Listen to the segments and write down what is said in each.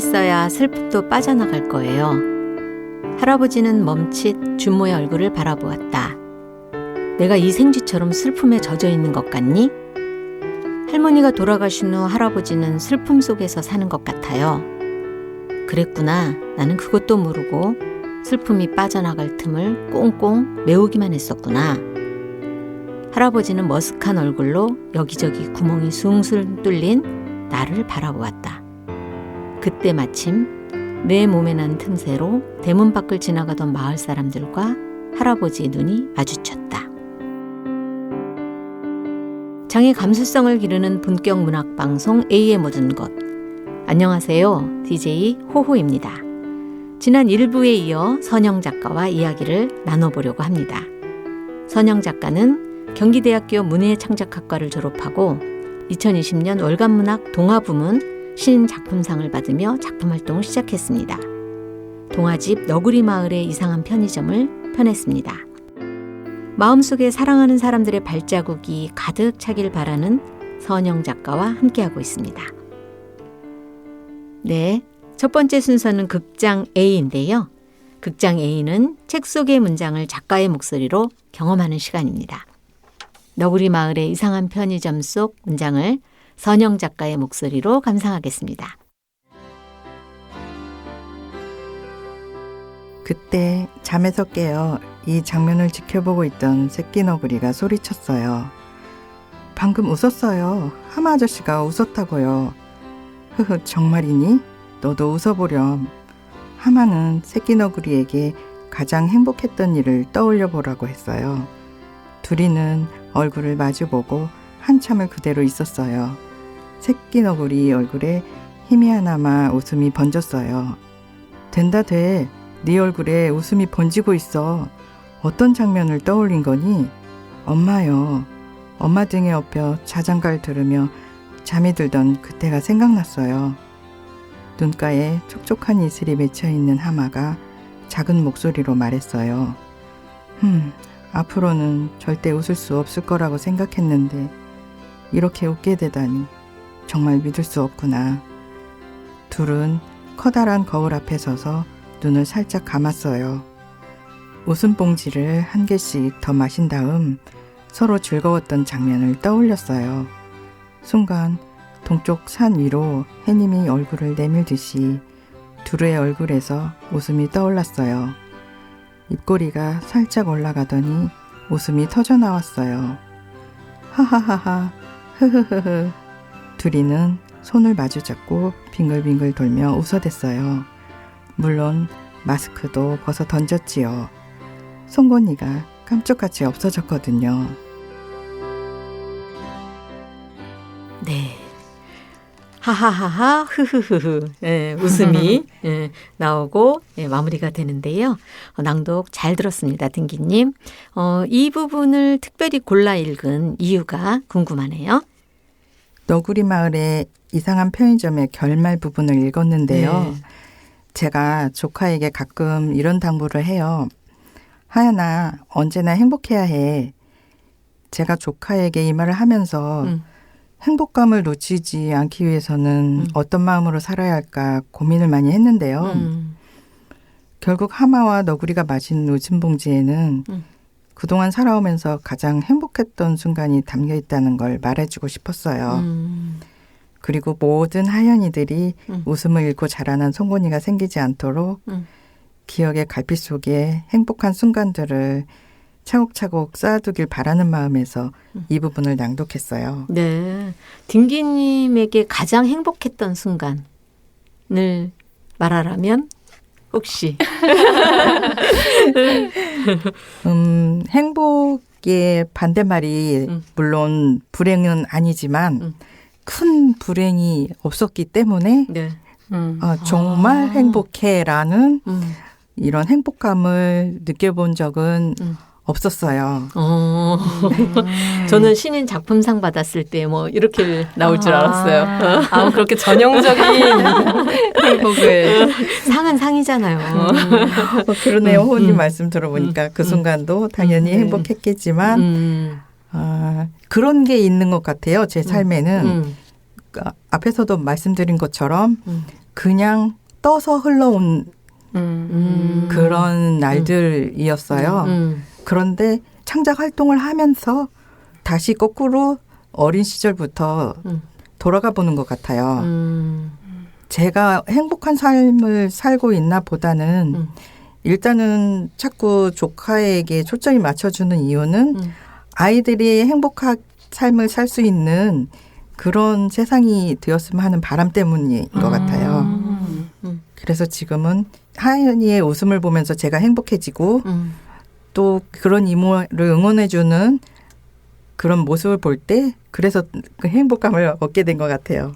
있어야 슬픔도 빠져나갈 거예요. 할아버지는 멈칫 준모의 얼굴을 바라보았다. 내가 이 생쥐처럼 슬픔에 젖어 있는 것 같니? 할머니가 돌아가신 후 할아버지는 슬픔 속에서 사는 것 같아요. 그랬구나. 나는 그것도 모르고 슬픔이 빠져나갈 틈을 꽁꽁 메우기만 했었구나. 할아버지는 머쓱한 얼굴로 여기저기 구멍이 숭숭 뚫린 나를 바라보았다. 그때 마침 내 몸에 난 틈새로 대문 밖을 지나가던 마을 사람들과 할아버지의 눈이 마주쳤다. 장의 감수성을 기르는 본격 문학방송 A의 모든 것. 안녕하세요. DJ 호호입니다. 지난 1부에 이어 선영 작가와 이야기를 나눠보려고 합니다. 선영 작가는 경기대학교 문예창작학과를 졸업하고 2020년 월간문학 동화부문 신작품상을 받으며 작품활동을 시작했습니다. 동화집 너구리 마을의 이상한 편의점을 펴냈습니다. 마음속에 사랑하는 사람들의 발자국이 가득 차길 바라는 선영 작가와 함께하고 있습니다. 네, 첫 번째 순서는 극장 A인데요. 극장 A는 책 속의 문장을 작가의 목소리로 경험하는 시간입니다. 너구리 마을의 이상한 편의점 속 문장을 선영 작가의 목소리로 감상하겠습니다. 그때 잠에서 깨어 이 장면을 지켜보고 있던 새끼 너구리가 소리쳤어요. 방금 웃었어요. 하마 아저씨가 웃었다고요. 흐흐, 정말이니? 너도 웃어보렴. 하마는 새끼 너구리에게 가장 행복했던 일을 떠올려 보라고 했어요. 둘이는 얼굴을 마주보고 한참을 그대로 있었어요. 새끼 너구리 얼굴에 희미하나마 웃음이 번졌어요. 된다 돼. 네 얼굴에 웃음이 번지고 있어. 어떤 장면을 떠올린 거니? 엄마요. 엄마 등에 엎여 자장가를 들으며 잠이 들던 그때가 생각났어요. 눈가에 촉촉한 이슬이 맺혀있는 하마가 작은 목소리로 말했어요. 앞으로는 절대 웃을 수 없을 거라고 생각했는데 이렇게 웃게 되다니 정말 믿을 수 없구나. 둘은 커다란 거울 앞에 서서 눈을 살짝 감았어요. 웃음봉지를 한 개씩 더 마신 다음 서로 즐거웠던 장면을 떠올렸어요. 순간 동쪽 산 위로 해님이 얼굴을 내밀듯이 둘의 얼굴에서 웃음이 떠올랐어요. 입꼬리가 살짝 올라가더니 웃음이 터져나왔어요. 하하하하 흐흐흐흐. 둘이는 손을 마주잡고 빙글빙글 돌며 웃어댔어요. 물론 마스크도 벗어 던졌지요. 송곳니가 깜짝같이 없어졌거든요. 네. 하하하하 흐흐흐흐 웃음이 나오고 마무리가 되는데요. 낭독 잘 들었습니다. 등기님. 이 부분을 특별히 골라 읽은 이유가 궁금하네요. 너구리 마을의 이상한 편의점의 결말 부분을 읽었는데요. 네. 제가 조카에게 가끔 이런 당부를 해요. 하연아, 언제나 행복해야 해. 제가 조카에게 이 말을 하면서 행복감을 놓치지 않기 위해서는 어떤 마음으로 살아야 할까 고민을 많이 했는데요. 결국 하마와 너구리가 마신 웃음봉지에는 그동안 살아오면서 가장 행복했던 순간이 담겨 있다는 걸 말해주고 싶었어요. 그리고 모든 하연이들이 웃음을 잃고 자라난 송곳니가 생기지 않도록 기억의 갈피 속에 행복한 순간들을 차곡차곡 쌓아두길 바라는 마음에서 이 부분을 낭독했어요. 네, 등기님에게 가장 행복했던 순간을 말하라면 혹시 행복의 반대말이 물론 불행은 아니지만 큰 불행이 없었기 때문에 네. 정말 행복해라는 이런 행복감을 느껴본 적은 없었어요. 저는 신인 작품상 받았을 때 뭐 이렇게 나올 줄 알았어요. 그렇게 전형적인 행복을. 상은 상이잖아요. 그러네요. 호님 말씀 들어보니까 그 순간도 당연히 행복했겠지만 그런 게 있는 것 같아요. 제 삶에는. 앞에서도 말씀드린 것처럼 그냥 떠서 흘러온 그런 날들이었어요. 그런데 창작 활동을 하면서 다시 거꾸로 어린 시절부터 돌아가 보는 것 같아요. 제가 행복한 삶을 살고 있나 보다는 일단은 자꾸 조카에게 초점이 맞춰주는 이유는 아이들이 행복한 삶을 살 수 있는 그런 세상이 되었으면 하는 바람 때문인 것 같아요. 그래서 지금은 하연이의 웃음을 보면서 제가 행복해지고 또 그런 이모를 응원해주는 그런 모습을 볼 때 그래서 그 행복감을 얻게 된 것 같아요.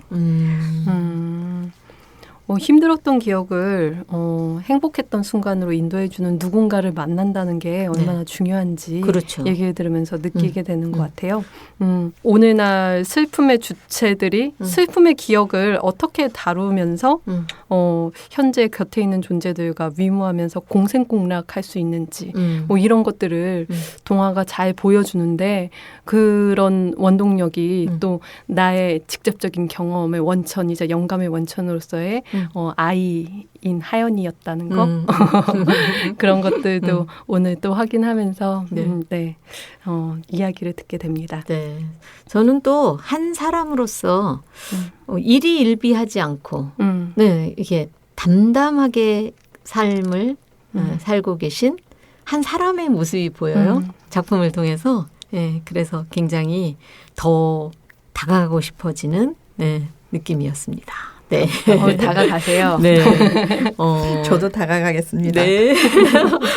힘들었던 기억을 행복했던 순간으로 인도해주는 누군가를 만난다는 게 얼마나 중요한지 그렇죠. 얘기를 들으면서 느끼게 되는 것 같아요. 오늘날 슬픔의 주체들이 슬픔의 기억을 어떻게 다루면서 현재 곁에 있는 존재들과 위무하면서 공생공락할 수 있는지 뭐 이런 것들을 동화가 잘 보여주는데 그런 원동력이 또 나의 직접적인 경험의 원천이자 영감의 원천으로서의 아이인 하연이었다는 거 그런 것들도 오늘 또 확인하면서 이야기를 듣게 됩니다. 네, 저는 또 한 사람으로서 일희일비하지 않고 이게 담담하게 삶을 살고 계신 한 사람의 모습이 보여요. 작품을 통해서. 그래서 굉장히 더 다가가고 싶어지는 느낌이었습니다. 네. 다가가세요. 네. 저도 다가가겠습니다. 네.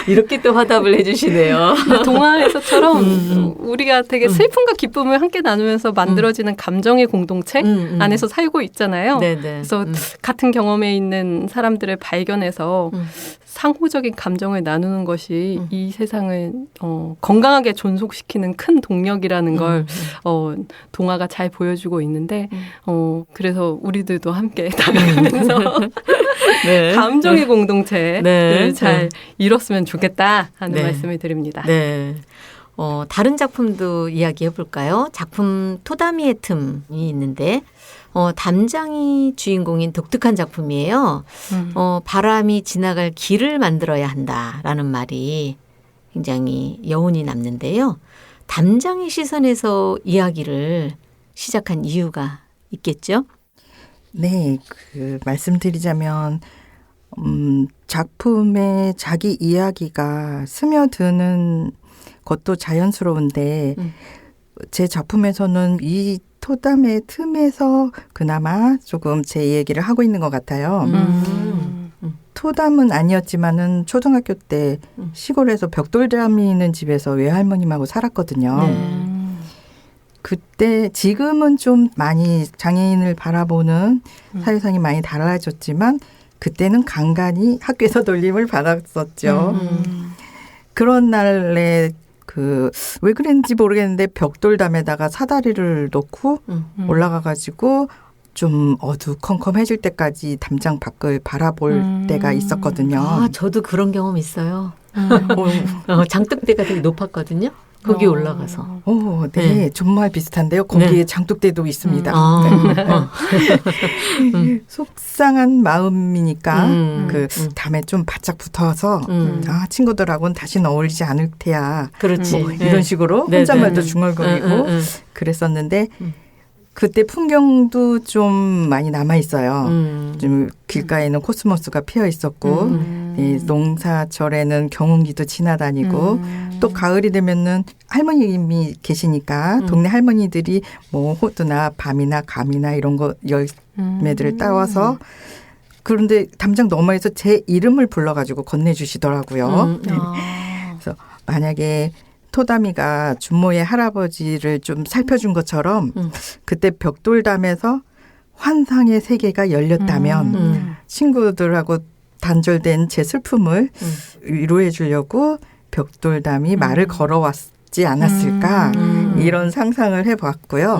이렇게 또 화답을 해주시네요. 동화에서처럼 우리가 되게 슬픔과 기쁨을 함께 나누면서 만들어지는 감정의 공동체 안에서 살고 있잖아요. 네네. 그래서 같은 경험에 있는 사람들을 발견해서 상호적인 감정을 나누는 것이 이 세상을 건강하게 존속시키는 큰 동력이라는 걸 동화가 잘 보여주고 있는데 그래서 우리들도 함께 다가가면서 감정의 공동체를 잘 이뤘으면 좋겠다 하는 말씀을 드립니다. 네. 다른 작품도 이야기해 볼까요? 작품 토다미의 틈이 있는데 담장이 주인공인 독특한 작품이에요. 바람이 지나갈 길을 만들어야 한다라는 말이 굉장히 여운이 남는데요. 담장의 시선에서 이야기를 시작한 이유가 있겠죠? 네, 말씀드리자면 작품에 자기 이야기가 스며드는 것도 자연스러운데 제 작품에서는 이 토담의 틈에서 그나마 조금 제 얘기를 하고 있는 것 같아요. 토담은 아니었지만은 초등학교 때 시골에서 벽돌담이 있는 집에서 외할머님하고 살았거든요. 그때 지금은 좀 많이 장애인을 바라보는 사회상이 많이 달라졌지만 그때는 간간히 학교에서 놀림을 받았었죠. 그런 날에 왜 그랬는지 모르겠는데 벽돌담에다가 사다리를 놓고 올라가가지고 좀 어두컴컴해질 때까지 담장 밖을 바라볼 때가 있었거든요. 아, 저도 그런 경험 있어요. 장독대가 되게 높았거든요. 거기 올라가서. 네, 정말 비슷한데요. 거기에 장독대도 있습니다. 속상한 마음이니까 담에 좀 바짝 붙어서 친구들하고는 다시는 어울리지 않을 테야. 그렇지. 이런 식으로 혼잣말도 중얼거리고 그랬었는데 그때 풍경도 좀 많이 남아 있어요. 좀 길가에는 코스모스가 피어 있었고 농사철에는 경운기도 지나다니고 또 가을이 되면은 할머님이 계시니까 동네 할머니들이 뭐 호두나 밤이나 감이나 이런 거 열매들을 따와서 그런데 담장 너머에서 제 이름을 불러가지고 건네주시더라고요. 그래서 만약에 토담이가 준모의 할아버지를 좀 살펴준 것처럼 그때 벽돌담에서 환상의 세계가 열렸다면 친구들하고 단절된 제 슬픔을 위로해 주려고 벽돌담이 말을 걸어왔지 않았을까 이런 상상을 해봤고요.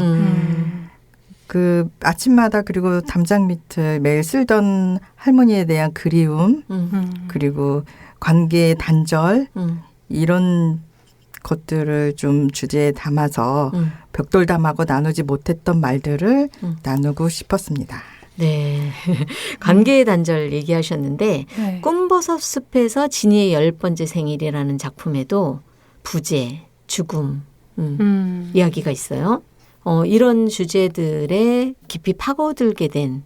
그 아침마다 그리고 담장 밑을 매일 쓸던 할머니에 대한 그리움 그리고 관계의 단절 이런 것들을 좀 주제에 담아서 벽돌담하고 나누지 못했던 말들을 나누고 싶었습니다. 네. 관계의 단절 얘기하셨는데 네. 꿈버섯 숲에서 진이의 10번째 생일이라는 작품에도 부재, 죽음 이야기가 있어요. 이런 주제들에 깊이 파고들게 된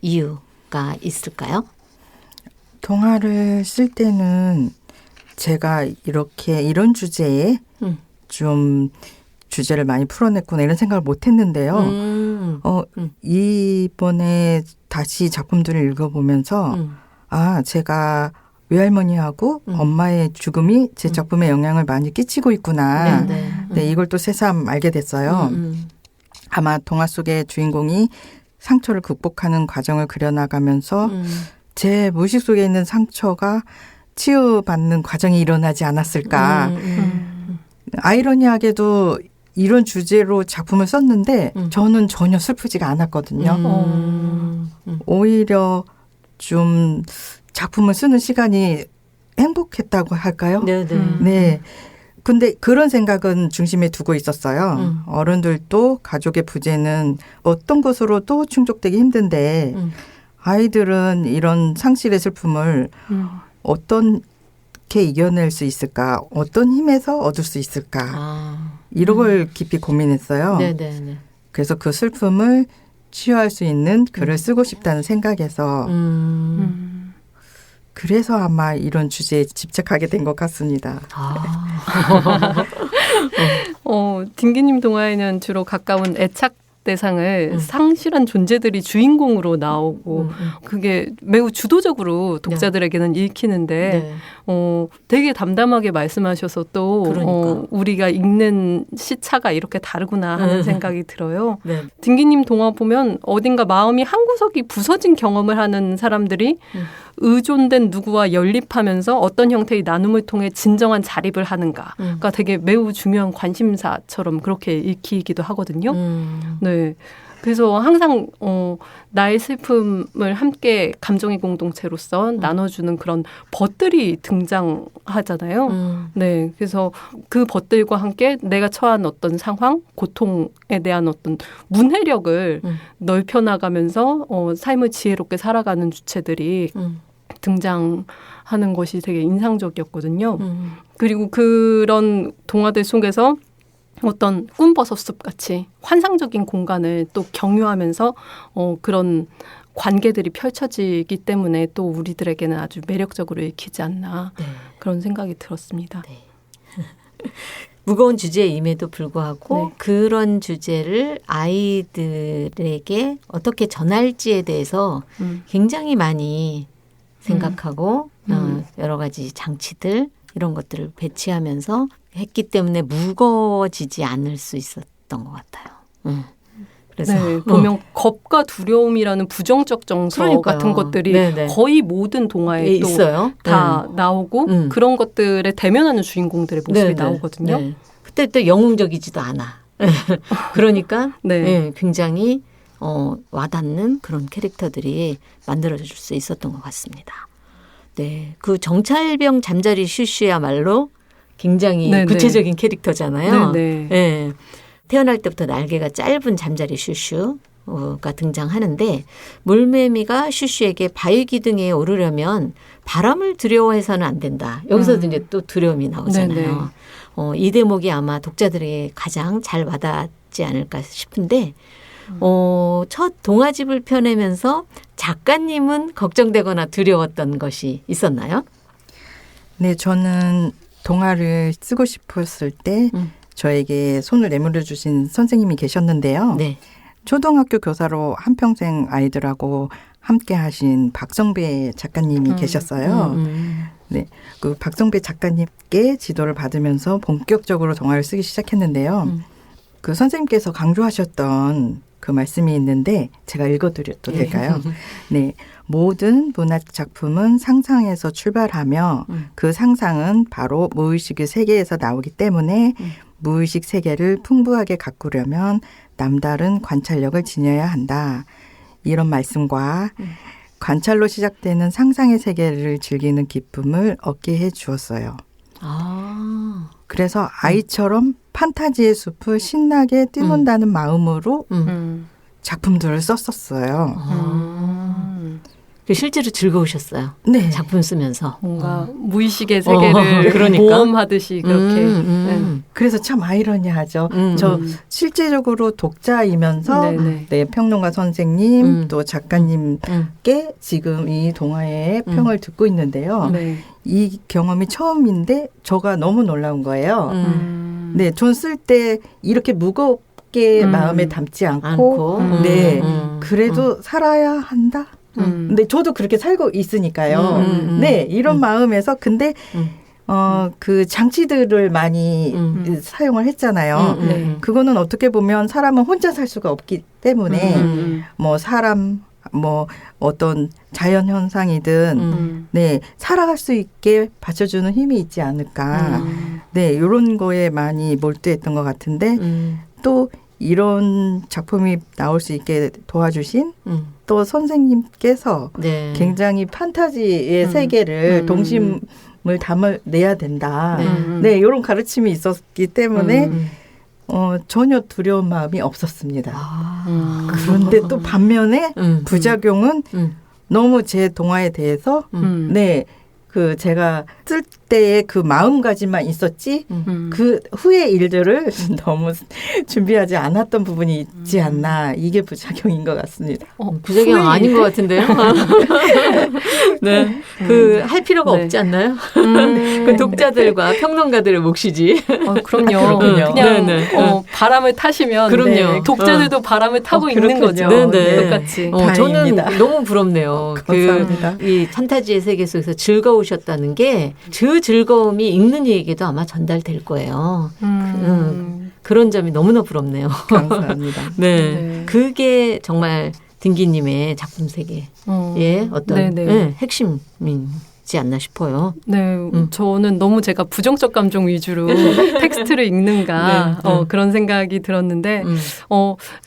이유가 있을까요? 동화를 쓸 때는 제가 이런 주제에 좀 주제를 많이 풀어냈구나 이런 생각을 못 했는데요. 이번에 다시 작품들을 읽어보면서 제가 외할머니하고 엄마의 죽음이 제 작품에 영향을 많이 끼치고 있구나. 네, 이걸 또 새삼 알게 됐어요. 아마 동화 속의 주인공이 상처를 극복하는 과정을 그려나가면서 제 무의식 속에 있는 상처가 치유받는 과정이 일어나지 않았을까. 아이러니하게도 이런 주제로 작품을 썼는데 저는 전혀 슬프지가 않았거든요. 오히려 좀 작품을 쓰는 시간이 행복했다고 할까요? 네. 근데 그런 생각은 중심에 두고 있었어요. 어른들도 가족의 부재는 어떤 것으로도 충족되기 힘든데 아이들은 이런 상실의 슬픔을 어떻게 이겨낼 수 있을까? 어떤 힘에서 얻을 수 있을까? 이런 걸 깊이 고민했어요. 그래서 그 슬픔을 치유할 수 있는 글을 쓰고 싶다는 생각에서 그래서 아마 이런 주제에 집착하게 된 것 같습니다. 딩기님 동화에는 주로 가까운 애착 대상을 상실한 존재들이 주인공으로 나오고 그게 매우 주도적으로 독자들에게는 읽히는데 되게 담담하게 말씀하셔서 또 우리가 읽는 시차가 이렇게 다르구나 하는 생각이 들어요. 딩기님 동화 보면 어딘가 마음이 한 구석이 부서진 경험을 하는 사람들이 의존된 누구와 연립하면서 어떤 형태의 나눔을 통해 진정한 자립을 하는가가 되게 매우 중요한 관심사처럼 그렇게 읽히기도 하거든요. 네. 그래서 항상 나의 슬픔을 함께 감정의 공동체로서 나눠주는 그런 벗들이 등장하잖아요. 네, 그래서 그 벗들과 함께 내가 처한 어떤 상황, 고통에 대한 어떤 문해력을 넓혀나가면서 삶을 지혜롭게 살아가는 주체들이 등장하는 것이 되게 인상적이었거든요. 그리고 그런 동화들 속에서 어떤 꿈버섯 숲같이 환상적인 공간을 또 경유하면서 그런 관계들이 펼쳐지기 때문에 또 우리들에게는 아주 매력적으로 읽히지 않나 그런 생각이 들었습니다. 무거운 주제임에도 불구하고 그런 주제를 아이들에게 어떻게 전할지에 대해서 굉장히 많이 생각하고 여러 가지 장치들 이런 것들을 배치하면서 했기 때문에 무거워지지 않을 수 있었던 것 같아요. 그래서 보면 겁과 두려움이라는 부정적 정서 같은 것들이 거의 모든 동화에 또 있어요. 다 나오고 그런 것들에 대면하는 주인공들의 모습이 나오거든요. 그때 또 영웅적이지도 않아. 그러니까 굉장히 와닿는 그런 캐릭터들이 만들어질 수 있었던 것 같습니다. 네, 그 정찰병 잠자리 슈슈야말로 굉장히 구체적인 캐릭터잖아요. 네. 태어날 때부터 날개가 짧은 잠자리 슈슈가 등장하는데 물매미가 슈슈에게 바위기둥에 오르려면 바람을 두려워해서는 안 된다. 여기서도 이제 또 두려움이 나오잖아요. 이 대목이 아마 독자들에게 가장 잘 와닿지 않을까 싶은데 첫 동화집을 펴내면서 작가님은 걱정되거나 두려웠던 것이 있었나요? 네, 저는 동화를 쓰고 싶었을 때 저에게 손을 내밀어 주신 선생님이 계셨는데요. 초등학교 교사로 한평생 아이들하고 함께 하신 박성배 작가님이 계셨어요. 네, 그 박성배 작가님께 지도를 받으면서 본격적으로 동화를 쓰기 시작했는데요. 그 선생님께서 강조하셨던 그 말씀이 있는데 제가 읽어드려도 될까요? 네, 모든 문학 작품은 상상에서 출발하며 그 상상은 바로 무의식의 세계에서 나오기 때문에 무의식 세계를 풍부하게 가꾸려면 남다른 관찰력을 지녀야 한다. 이런 말씀과 관찰로 시작되는 상상의 세계를 즐기는 기쁨을 얻게 해 주었어요. 그래서 아이처럼 판타지의 숲을 신나게 뛰논다는 마음으로 작품들을 썼었어요. 실제로 즐거우셨어요. 네. 작품 쓰면서. 뭔가 무의식의 세계를 그러니까. 모험하듯이 그렇게. 네. 그래서 참 아이러니하죠. 저 실제적으로 독자이면서 네네. 네, 평론가 선생님 또 작가님께 지금 이 동화의 평을 듣고 있는데요. 네. 이 경험이 처음인데 저가 너무 놀라운 거예요. 네, 전 쓸 때 이렇게 무겁게 마음에 담지 않고 네, 그래도 살아야 한다. 근데 저도 그렇게 살고 있으니까요. 네, 이런 마음에서 근데 그 장치들을 많이 사용을 했잖아요. 네. 그거는 어떻게 보면 사람은 혼자 살 수가 없기 때문에 뭐 사람 뭐 어떤 자연 현상이든 네, 살아갈 수 있게 받쳐주는 힘이 있지 않을까. 네, 이런 거에 많이 몰두했던 것 같은데 또 이런 작품이 나올 수 있게 도와주신 또 선생님께서 네. 굉장히 판타지의 세계를 동심을 담아내야 된다. 네, 이런 가르침이 있었기 때문에 전혀 두려운 마음이 없었습니다. 그런데 또 반면에 부작용은 너무 제 동화에 대해서 네, 그 제가 쓸 때의 그 마음가짐만 있었지 그 후의 일들을 너무 준비하지 않았던 부분이 있지 않나. 이게 부작용인 것 같습니다. 부작용 아닌 것 같은데요. 네, 그 할 필요가 네. 없지 않나요? 그 독자들과 평론가들의 몫이지. 그럼요. 그렇군요. 그냥 네네. 바람을 타시면 그럼요. 네, 독자들도 바람을 타고 있는 거죠. 그렇군요. 네네. 똑같이. 다행입니다. 저는 너무 부럽네요. 감사합니다. 이 판타지의 세계 속에서 즐거우셨다는 게 그 즐거움이 읽는 이에게도 아마 전달될 거예요. 그런 점이 너무나 부럽네요. 감사합니다. 네. 네. 그게 정말 딩기님의 작품 세계의 어떤 네네. 네, 핵심이지 않나 싶어요. 네, 저는 너무 제가 부정적 감정 위주로 텍스트를 읽는가 그런 생각이 들었는데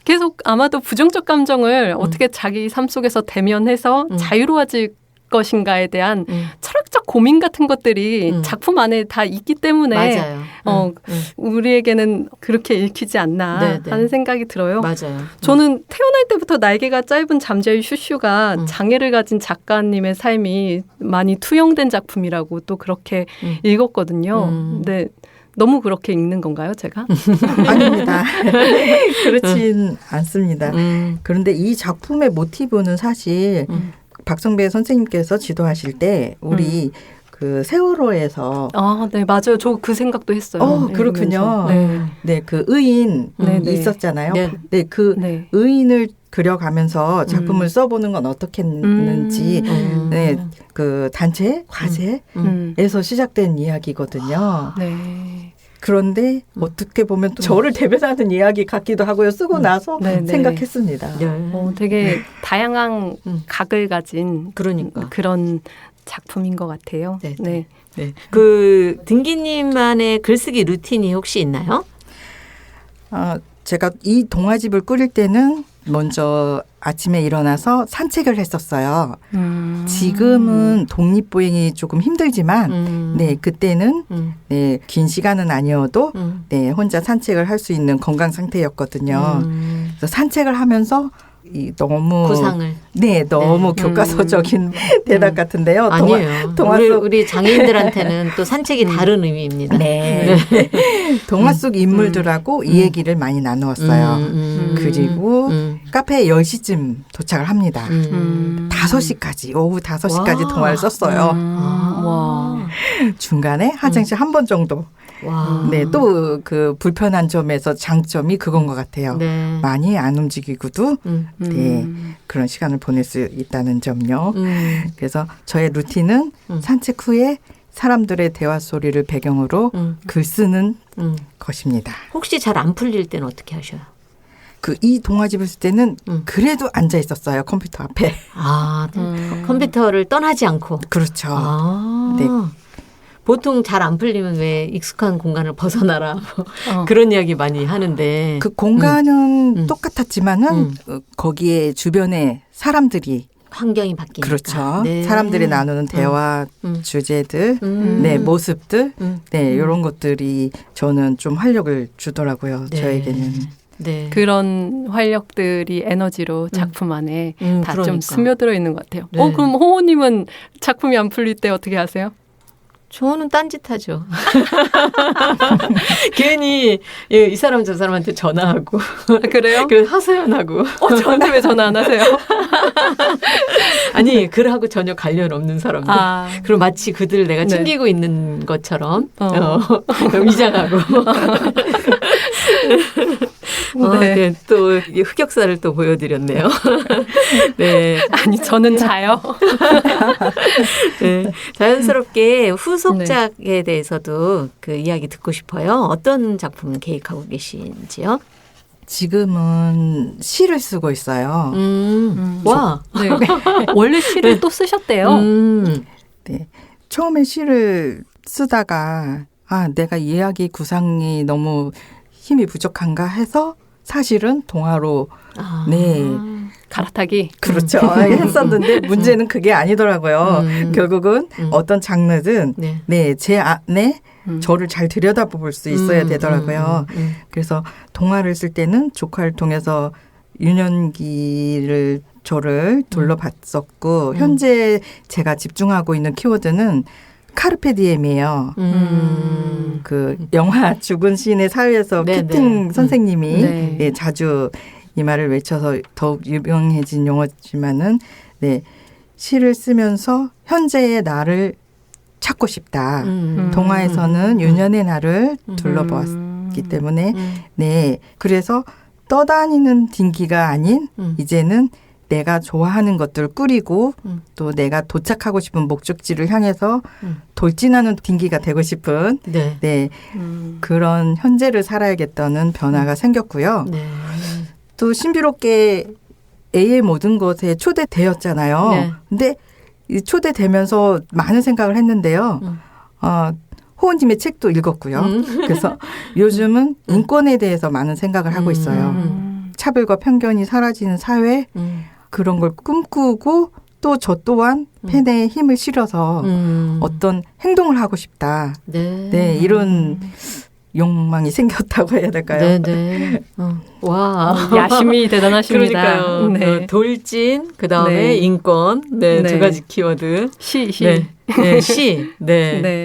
계속 아마도 부정적 감정을 어떻게 자기 삶 속에서 대면해서 자유로워질 것인가에 대한 철학적 고민 같은 것들이 작품 안에 다 있기 때문에 맞아요. 우리에게는 그렇게 읽히지 않나 네네. 하는 생각이 들어요. 맞아요. 저는 태어날 때부터 날개가 짧은 잠자의 슈슈가 장애를 가진 작가님의 삶이 많이 투영된 작품이라고 또 그렇게 읽었거든요. 근데 너무 그렇게 읽는 건가요, 제가? 아닙니다. 그렇진 않습니다. 그런데 이 작품의 모티브는 사실 박성배 선생님께서 지도하실 때 우리 그 세월호에서 네, 맞아요. 저 그 생각도 했어요. 그렇군요. 네. 네, 그 의인 네네. 있었잖아요. 네. 네, 그 네. 의인을 그려가면서 작품을 써보는 건 어떻겠는지, 네, 그 단체 과제에서 시작된 이야기거든요. 네. 그런데 어떻게 보면 또 저를 대변하는 이야기 같기도 하고요. 쓰고 나서 네네. 생각했습니다. 되게 다양한 각을 가진 그러니까. 그런 작품인 것 같아요. 네. 네. 네. 그 딩기님만의 글쓰기 루틴이 혹시 있나요? 제가 이 동화집을 꾸릴 때는 먼저 아침에 일어나서 산책을 했었어요. 지금은 독립보행이 조금 힘들지만, 네, 그때는 네, 긴 시간은 아니어도 네, 혼자 산책을 할 수 있는 건강 상태였거든요. 그래서 산책을 하면서 너무 구상을. 네, 너무 교과서적인 대답 같은데요. 아니에요. 동화 속 우리 장애인들한테는 또 산책이 다른 의미입니다. 네. 동화 속 인물들하고 이 얘기를 많이 나누었어요. 그리고 카페에 10시쯤 도착을 합니다. 5시까지, 오후 5시까지 동화를 썼어요. 와. 중간에 화장실 한 번 정도. 와. 네, 또 그 불편한 점에서 장점이 그건 것 같아요. 네. 많이 안 움직이고도 네, 그런 시간을 보낼 수 있다는 점요. 그래서 저의 루틴은 산책 후에 사람들의 대화 소리를 배경으로 글 쓰는 것입니다. 혹시 잘 안 풀릴 때는 어떻게 하셔요? 이 동화집을 쓸 때는 그래도 앉아 있었어요. 컴퓨터 앞에. 컴퓨터를 떠나지 않고. 그렇죠. 네. 네. 보통 잘 안 풀리면 왜 익숙한 공간을 벗어나라 그런 이야기 많이 하는데 그 공간은 똑같았지만은 거기에 주변에 사람들이 환경이 바뀌니까. 그렇죠. 네. 사람들이 나누는 대화 주제들, 네, 모습들, 네, 이런 것들이 저는 좀 활력을 주더라고요. 네. 저에게는. 네. 그런 활력들이 에너지로 작품 안에 다 좀 그러니까. 스며들어 있는 것 같아요. 네. 그럼 호호님은 작품이 안 풀릴 때 어떻게 하세요? 저는 딴짓하죠. 괜히 이 사람 저 사람한테 전화하고 그래요? 그 하소연하고 저한테 왜 전화 안 하세요? 아니 글하고 전혀 관련 없는 사람들. 그리고 마치 그들을 내가 챙기고 있는 것처럼 위장하고. 네. 또 흑역사를 또 보여드렸네요. 네. 아니 저는 자요. 네. 자연스럽게 후속작에 대해서도 그 이야기 듣고 싶어요. 어떤 작품 계획하고 계신지요? 지금은 시를 쓰고 있어요. 와. 네. 원래 시를 또 쓰셨대요. 네. 처음에 시를 쓰다가 내가 이야기 구상이 너무 힘이 부족한가 해서 사실은 동화로 갈아타기. 그렇죠. 했었는데 문제는 그게 아니더라고요. 결국은 어떤 장르든 제 안에 저를 잘 들여다볼 수 있어야 되더라고요. 그래서 동화를 쓸 때는 조카를 통해서 유년기를 저를 둘러봤었고 현재 제가 집중하고 있는 키워드는 카르페 디엠이에요. 그 영화 죽은 시인의 사회에서 키팅 선생님이 자주 이 말을 외쳐서 더욱 유명해진 용어지만은 시를 쓰면서 현재의 나를 찾고 싶다. 동화에서는 유년의 나를 둘러보았기 때문에 그래서 떠다니는 딩기가 아닌 이제는 내가 좋아하는 것들을 꾸리고 또 내가 도착하고 싶은 목적지를 향해서 돌진하는 딩기가 되고 싶은 그런 현재를 살아야겠다는 변화가 생겼고요. 또 신비롭게 A의 모든 것에 초대되었잖아요. 근데 이 초대되면서 많은 생각을 했는데요. 호은님의 책도 읽었고요. 그래서 요즘은 인권에 대해서 많은 생각을 하고 있어요. 차별과 편견이 사라지는 사회 그런 걸 꿈꾸고 또 저 또한 펜에 힘을 실어서 어떤 행동을 하고 싶다. 이런 욕망이 생겼다고 해야 될까요? 와. 야심이 대단하십니다. 그러니까요. 돌진, 그 다음에 인권. 두 가지 키워드. 시. 시.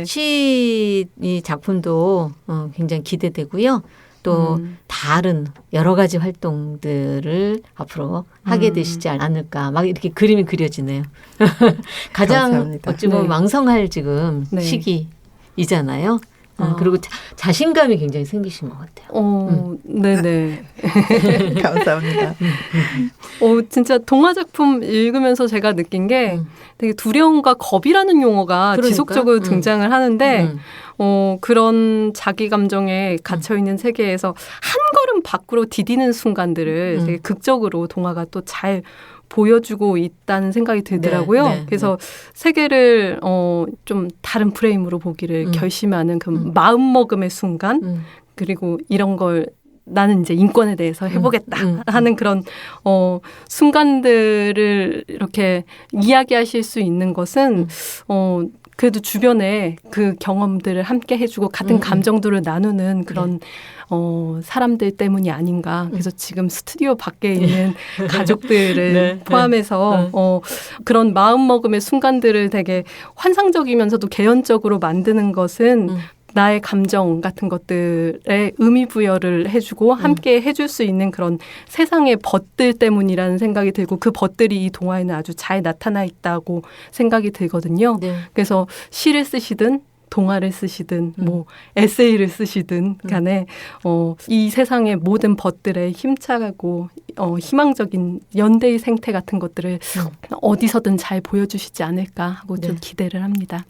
시 이 작품도 굉장히 기대되고요. 또 다른 여러 가지 활동들을 앞으로 하게 되시지 않을까. 막 이렇게 그림이 그려지네요. 가장 감사합니다. 어찌 보면 왕성할 지금 시기이잖아요. 그리고 자신감이 굉장히 생기신 것 같아요. 네네. 감사합니다. 진짜 동화 작품 읽으면서 제가 느낀 게 되게 두려움과 겁이라는 용어가 지속적으로 등장을 하는데 그런 자기 감정에 갇혀있는 세계에서 한 걸음 밖으로 디디는 순간들을 되게 극적으로 동화가 또 잘 보여주고 있다는 생각이 들더라고요. 그래서 세계를 좀 다른 프레임으로 보기를 결심하는 그 마음먹음의 순간 그리고 이런 걸 나는 이제 인권에 대해서 해보겠다 하는 그런 순간들을 이렇게 이야기하실 수 있는 것은 그래도 주변에 그 경험들을 함께 해주고 같은 감정들을 나누는 그런 사람들 때문이 아닌가. 그래서 지금 스튜디오 밖에 있는 가족들을 포함해서 그런 마음먹음의 순간들을 되게 환상적이면서도 개연적으로 만드는 것은 나의 감정 같은 것들에 의미 부여를 해주고 함께 해줄 수 있는 그런 세상의 벗들 때문이라는 생각이 들고 그 벗들이 이 동화에는 아주 잘 나타나 있다고 생각이 들거든요. 그래서 시를 쓰시든 동화를 쓰시든 뭐 에세이를 쓰시든 간에 이 세상의 모든 벗들에 힘차고 희망적인 연대의 생태 같은 것들을 어디서든 잘 보여주시지 않을까 하고 좀 기대를 합니다.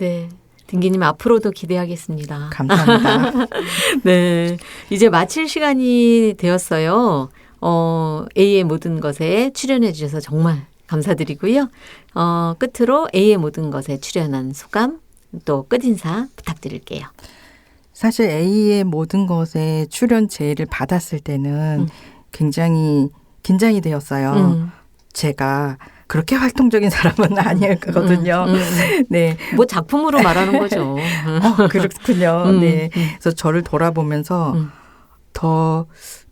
딩기님 앞으로도 기대하겠습니다. 감사합니다. 이제 마칠 시간이 되었어요. A의 모든 것에 출연해 주셔서 정말 감사드리고요. 끝으로 A의 모든 것에 출연한 소감 또 끝인사 부탁드릴게요. 사실 A의 모든 것에 출연 제의를 받았을 때는 굉장히 긴장이 되었어요. 제가 그렇게 활동적인 사람은 아니었거든요. 뭐 작품으로 말하는 거죠. 그렇군요. 그래서 저를 돌아보면서 더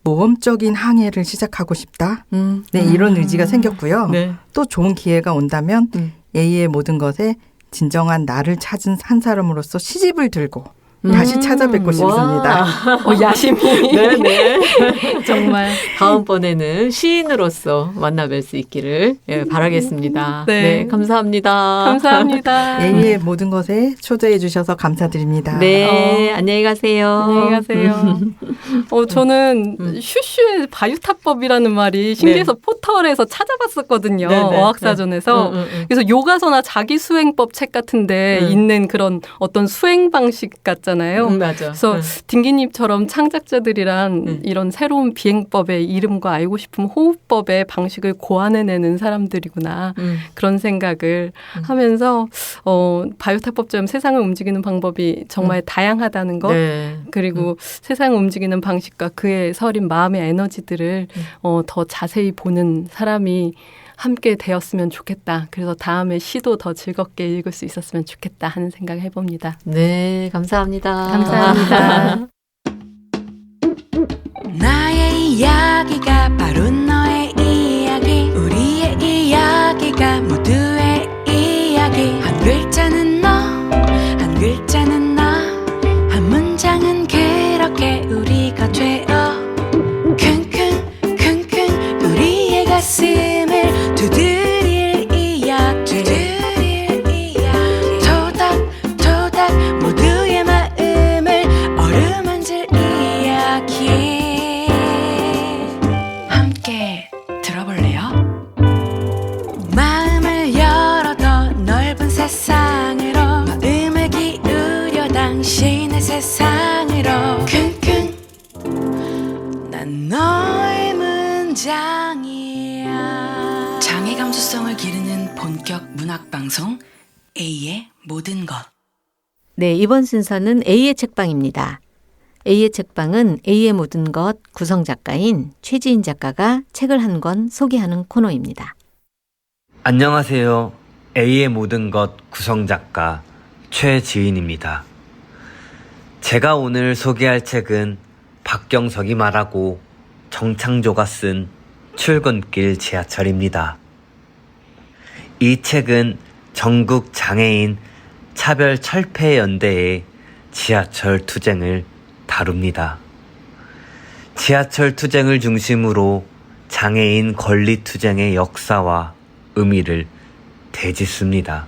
모험적인 항해를 시작하고 싶다. 네, 이런 의지가 생겼고요. 네. 또 좋은 기회가 온다면 A의 모든 것에 진정한 나를 찾은 한 사람으로서 시집을 들고 다시 찾아뵙고 싶습니다. 야심이. 네네. 정말 다음번에는 시인으로서 만나뵐 수 있기를 바라겠습니다. 네. 네, 감사합니다. 감사합니다. A의 모든 것에 초대해 주셔서 감사드립니다. 네, 안녕히 가세요. 안녕히 가세요. 저는 슈슈의 바유타법이라는 말이 신기해서 포털에서 찾아봤었거든요. 네네. 어학사전에서. 그래서 요가서나 자기수행법 책 같은데 있는 그런 어떤 수행 방식 같잖아요. 맞아. 그래서 딩기님처럼 창작자들이란 이런 새로운 비행법의 이름과 알고 싶은 호흡법의 방식을 고안해내는 사람들이구나. 그런 생각을 하면서 바이오타법처럼 세상을 움직이는 방법이 정말 다양하다는 것. 네. 그리고 세상을 움직이는 방식과 그의 서린 마음의 에너지들을 더 자세히 보는 사람이 함께 되었으면 좋겠다. 그래서 다음에 시도 더 즐겁게 읽을 수 있었으면 좋겠다 하는 생각을 해봅니다. 네, 감사합니다. 감사합니다. 나의 이야기가 바로 너의 이야기 우리의 이야기가 모두의 이야기 한 글자는 너 한 글자는 나 한 문장은 그렇게 우리가 되어 킁킁킁킁 우리의 가슴을 두드릴 이야기 토닥토닥 모두의 마음을 어루만질 이야기 함께 들어볼래요? 마음을 열어 더 넓은 세상으로 마음을 기울여 당신의 세상으로 킁킁 난 너의 문장이야 장애 감수성을 기르는 본격 문학방송 A의 모든 것 네, 이번 순서는 A의 책방입니다. A의 책방은 A의 모든 것 구성 작가인 최지인 작가가 책을 한 권 소개하는 코너입니다. 안녕하세요. A의 모든 것 구성 작가 최지인입니다. 제가 오늘 소개할 책은 박경석이 말하고 정창조가 쓴 출근길 지하철입니다. 이 책은 전국 장애인 차별철폐연대의 지하철 투쟁을 다룹니다. 지하철 투쟁을 중심으로 장애인 권리 투쟁의 역사와 의미를 되짚습니다.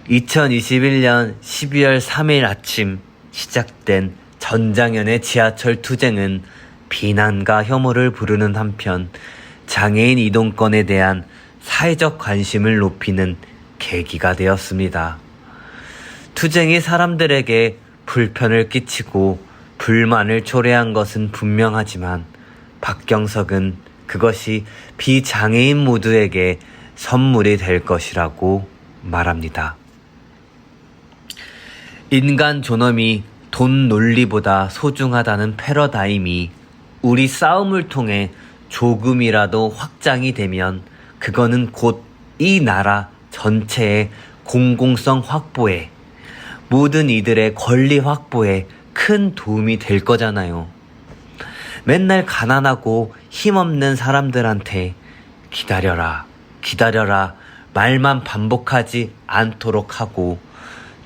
2021년 12월 3일 아침 시작된 전장현의 지하철 투쟁은 비난과 혐오를 부르는 한편 장애인 이동권에 대한 사회적 관심을 높이는 계기가 되었습니다. 투쟁이 사람들에게 불편을 끼치고 불만을 초래한 것은 분명하지만 박경석은 그것이 비장애인 모두에게 선물이 될 것이라고 말합니다. 인간 존엄이 돈 논리보다 소중하다는 패러다임이 우리 싸움을 통해 조금이라도 확장이 되면 그거는 곧 이 나라 전체의 공공성 확보에 모든 이들의 권리 확보에 큰 도움이 될 거잖아요. 맨날 가난하고 힘없는 사람들한테 기다려라, 기다려라 말만 반복하지 않도록 하고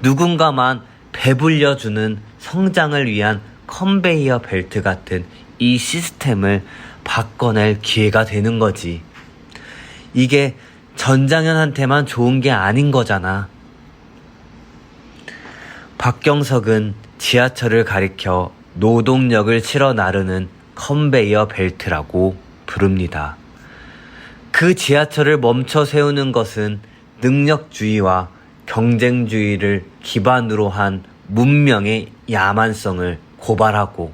누군가만 배불려주는 성장을 위한 컨베이어 벨트 같은 이 시스템을 바꿔낼 기회가 되는 거지. 이게 전장현한테만 좋은 게 아닌 거잖아. 박경석은 지하철을 가리켜 노동력을 실어 나르는 컨베이어 벨트라고 부릅니다. 그 지하철을 멈춰 세우는 것은 능력주의와 경쟁주의를 기반으로 한 문명의 야만성을 고발하고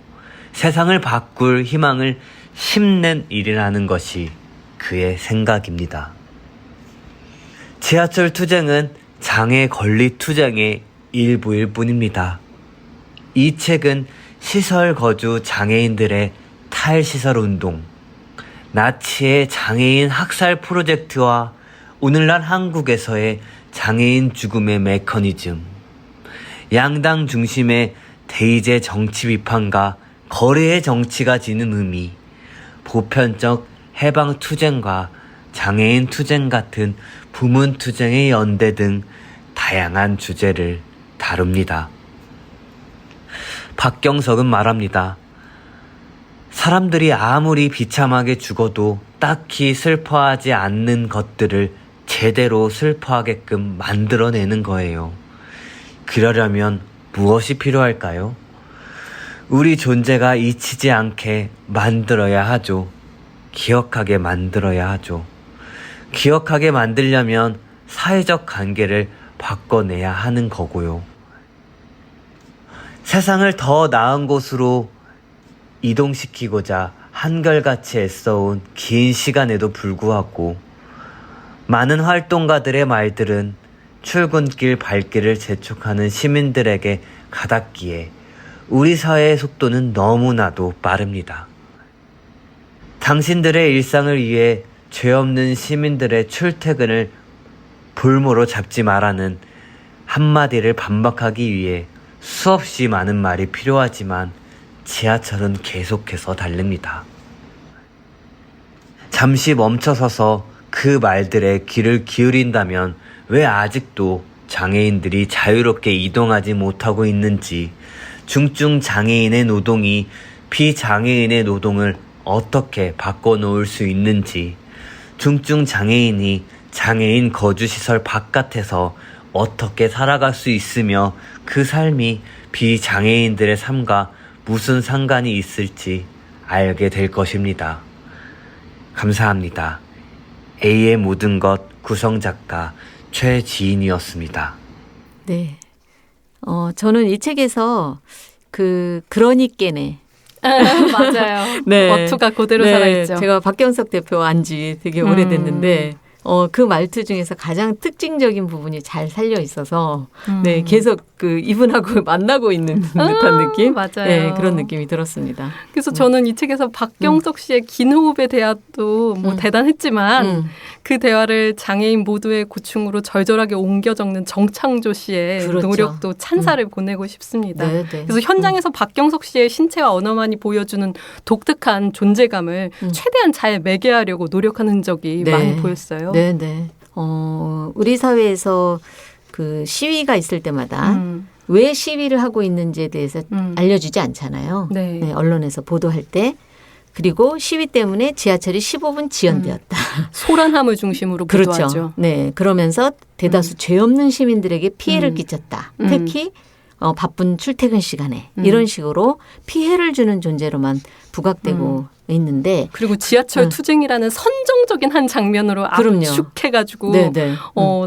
세상을 바꿀 희망을 심는 일이라는 것이 그의 생각입니다. 지하철 투쟁은 장애 권리 투쟁의 일부일 뿐입니다. 이 책은 시설 거주 장애인들의 탈시설 운동, 나치의 장애인 학살 프로젝트와 오늘날 한국에서의 장애인 죽음의 메커니즘, 양당 중심의 대의제 정치 비판과 거리의 정치가 지닌 의미, 보편적 해방투쟁과 장애인투쟁 같은 부문투쟁의 연대 등 다양한 주제를 다룹니다. 박경석은 말합니다. 사람들이 아무리 비참하게 죽어도 딱히 슬퍼하지 않는 것들을 제대로 슬퍼하게끔 만들어내는 거예요. 그러려면 무엇이 필요할까요? 우리 존재가 잊히지 않게 만들어야 하죠. 기억하게 만들어야 하죠. 기억하게 만들려면 사회적 관계를 바꿔내야 하는 거고요. 세상을 더 나은 곳으로 이동시키고자 한결같이 애써온 긴 시간에도 불구하고 많은 활동가들의 말들은 출근길 발길을 재촉하는 시민들에게 가닿기에 우리 사회의 속도는 너무나도 빠릅니다. 당신들의 일상을 위해 죄 없는 시민들의 출퇴근을 볼모로 잡지 말라는 한마디를 반박하기 위해 수없이 많은 말이 필요하지만 지하철은 계속해서 달립니다. 잠시 멈춰서서 그 말들에 귀를 기울인다면 왜 아직도 장애인들이 자유롭게 이동하지 못하고 있는지, 중증 장애인의 노동이 비장애인의 노동을 어떻게 바꿔놓을 수 있는지, 중증 장애인이 장애인 거주시설 바깥에서 어떻게 살아갈 수 있으며 그 삶이 비장애인들의 삶과 무슨 상관이 있을지 알게 될 것입니다. 감사합니다. A의 모든 것 구성작가 최지인이었습니다. 네. 저는 이 책에서 그러니께네. 맞아요. 네. 어투가 그대로 네, 살아있죠. 제가 박경석 대표 안지 되게 오래됐는데 그 말투 중에서 가장 특징적인 부분이 잘 살려 있어서 네, 계속 이분하고 만나고 있는 듯한 느낌? 맞아요. 네, 그런 느낌이 들었습니다. 그래서 저는 이 책에서 박경석 씨의 긴 호흡의 대화도 뭐 대단했지만 그 대화를 장애인 모두의 고충으로 절절하게 옮겨 적는 정창조 씨의 그렇죠. 노력도 찬사를 보내고 싶습니다. 네, 네. 그래서 현장에서 박경석 씨의 신체와 언어만이 보여주는 독특한 존재감을 최대한 잘 매개하려고 노력하는 흔적이 네. 많이 보였어요. 네, 네. 우리 사회에서 시위가 있을 때마다 왜 시위를 하고 있는지에 대해서 알려주지 않잖아요. 네. 네, 언론에서 보도할 때. 그리고 시위 때문에 지하철이 15분 지연되었다. 소란함을 중심으로 그렇죠. 보도하죠. 네, 그러면서 대다수 죄 없는 시민들에게 피해를 끼쳤다. 특히 바쁜 출퇴근 시간에 이런 식으로 피해를 주는 존재로만 부각되고 있는데 그리고 지하철 투쟁이라는 선정적인 한 장면으로 그럼요. 압축해가지고 네네.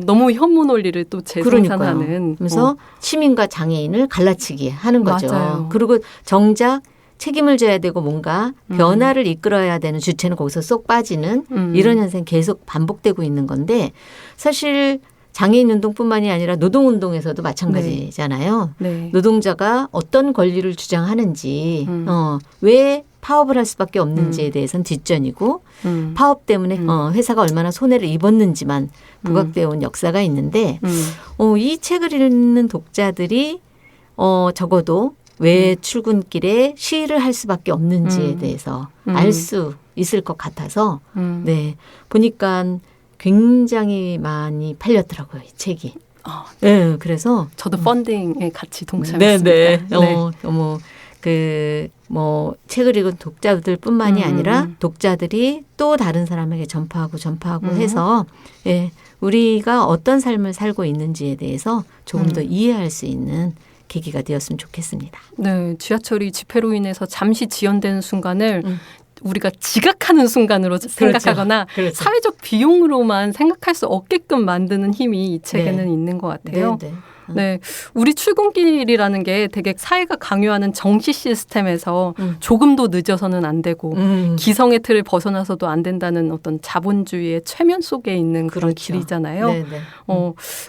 너무 혐오 논리를 또 재생산하는. 그러니까요. 그래서 시민과 장애인을 갈라치기 하는 거죠. 맞아요. 그리고 정작 책임을 져야 되고 뭔가 변화를 이끌어야 되는 주체는 거기서 쏙 빠지는 이런 현상이 계속 반복되고 있는 건데 사실 장애인 운동뿐만이 아니라 노동운동에서도 마찬가지잖아요. 네. 노동자가 어떤 권리를 주장하는지 왜 파업을 할 수밖에 없는지에 대해서는 뒷전이고 파업 때문에 회사가 얼마나 손해를 입었는지만 부각되어 온 역사가 있는데 이 책을 읽는 독자들이 적어도 왜 출근길에 시위를 할 수밖에 없는지에 대해서 알 수 있을 것 같아서 네 보니까 굉장히 많이 팔렸더라고요, 이 책이. 네, 그래서 저도 펀딩에 같이 동참했습니다. 네. 책을 읽은 독자들뿐만이 아니라 독자들이 또 다른 사람에게 전파하고 해서 예, 우리가 어떤 삶을 살고 있는지에 대해서 조금 더 이해할 수 있는 계기가 되었으면 좋겠습니다. 네, 지하철이 집회로 인해서 잠시 지연되는 순간을 우리가 지각하는 순간으로 생각하거나 그렇죠. 사회적 비용으로만 생각할 수 없게끔 만드는 힘이 이 책에는 네. 있는 것 같아요. 네. 네, 우리 출근길이라는 게 되게 사회가 강요하는 정시 시스템에서 조금도 늦어서는 안 되고 기성의 틀을 벗어나서도 안 된다는 어떤 자본주의의 최면 속에 있는 그런 그렇죠. 길이잖아요. 네.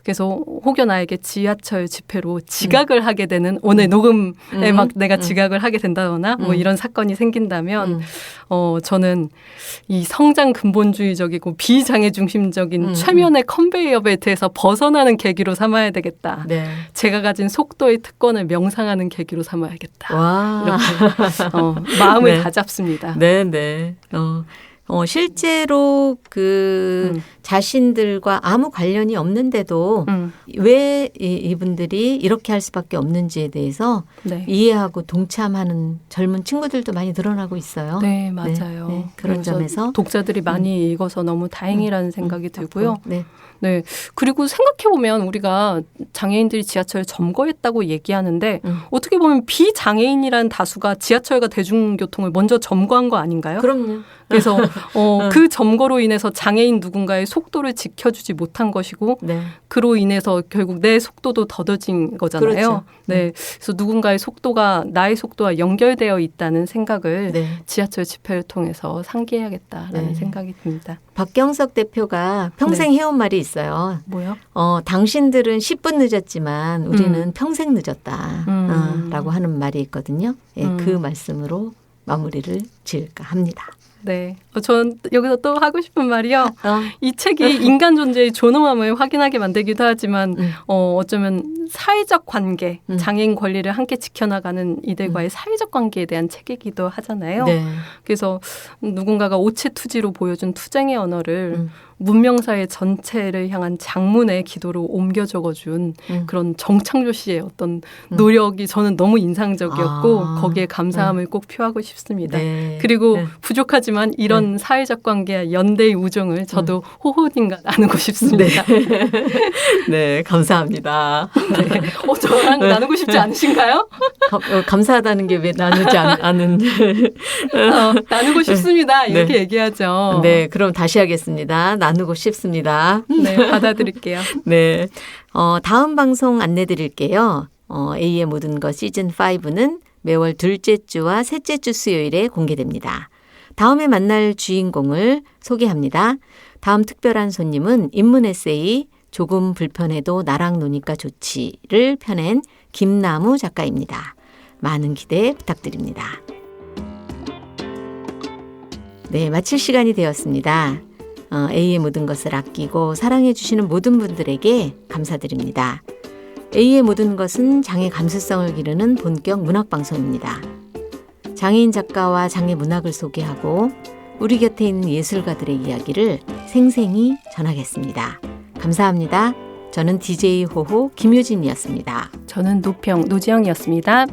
그래서 혹여 나에게 지하철 집회로 지각을 하게 되는 오늘 녹음에 막 내가 지각을 하게 된다거나 뭐 이런 사건이 생긴다면 저는 이 성장 근본주의적이고 비장애 중심적인 최면의 컨베이어 벨트에서 벗어나는 계기로 삼아야 되겠다. 네. 제가 가진 속도의 특권을 명상하는 계기로 삼아야겠다. 와. 이렇게 마음을 네. 다잡습니다. 네, 네. 실제로 자신들과 아무 관련이 없는데도 왜 이분들이 이렇게 할 수밖에 없는지에 대해서 네. 이해하고 동참하는 젊은 친구들도 많이 늘어나고 있어요. 네, 맞아요. 네, 그런 점에서 독자들이 많이 읽어서 너무 다행이라는 생각이 들고요. 네. 네. 그리고 생각해보면 우리가 장애인들이 지하철을 점거했다고 얘기하는데 어떻게 보면 비장애인이라는 다수가 지하철과 대중교통을 먼저 점거한 거 아닌가요? 그럼요. 그래서 그 점거로 인해서 장애인 누군가의 속도를 지켜주지 못한 것이고 네. 그로 인해서 결국 내 속도도 더뎌진 거잖아요. 그렇죠. 네. 그래서 누군가의 속도가 나의 속도와 연결되어 있다는 생각을 네. 지하철 집회를 통해서 상기해야겠다라는 네. 생각이 듭니다. 박경석 대표가 평생 해온 말이 있어요. 뭐요? 당신들은 10분 늦었지만 우리는 평생 늦었다. 음. 라고 하는 말이 있거든요. 예, 그 말씀으로 마무리를 지을까 합니다. 네. 전 여기서 또 하고 싶은 말이요. 어. 이 책이 인간 존재의 존엄함을 확인하게 만들기도 하지만 어쩌면 사회적 관계, 장애인 권리를 함께 지켜나가는 이들과의 사회적 관계에 대한 책이기도 하잖아요. 네. 그래서 누군가가 오체투지로 보여준 투쟁의 언어를 문명사회 전체를 향한 장문의 기도로 옮겨 적어준 그런 정창조 씨의 어떤 노력이 저는 너무 인상적이었고 거기에 감사함을 꼭 표하고 싶습니다. 네. 그리고 네. 부족하지만 이런 사회적 관계와 연대의 우정을 저도 호호딘가 나누고 싶습니다. 네, 감사합니다. 네. 저랑 나누고 싶지 않으신가요? 감사하다는 게 왜 나누지 않은. 나누고 싶습니다. 이렇게 네. 얘기하죠. 네, 그럼 다시 하겠습니다. 나누고 싶습니다. 네, 받아드릴게요. 네. 다음 방송 안내 드릴게요. A의 모든 것 시즌5는 매월 둘째 주와 셋째 주 수요일에 공개됩니다. 다음에 만날 주인공을 소개합니다. 다음 특별한 손님은 인문 에세이 조금 불편해도 나랑 노니까 좋지를 펴낸 김나무 작가입니다. 많은 기대 부탁드립니다. 네, 마칠 시간이 되었습니다. A의 모든 것을 아끼고 사랑해 주시는 모든 분들에게 감사드립니다. A의 모든 것은 장애 감수성을 기르는 본격 문학방송입니다. 장애인 작가와 장애 문학을 소개하고 우리 곁에 있는 예술가들의 이야기를 생생히 전하겠습니다. 감사합니다. 저는 DJ 호호 김효진이었습니다. 저는 노평 노지영이었습니다.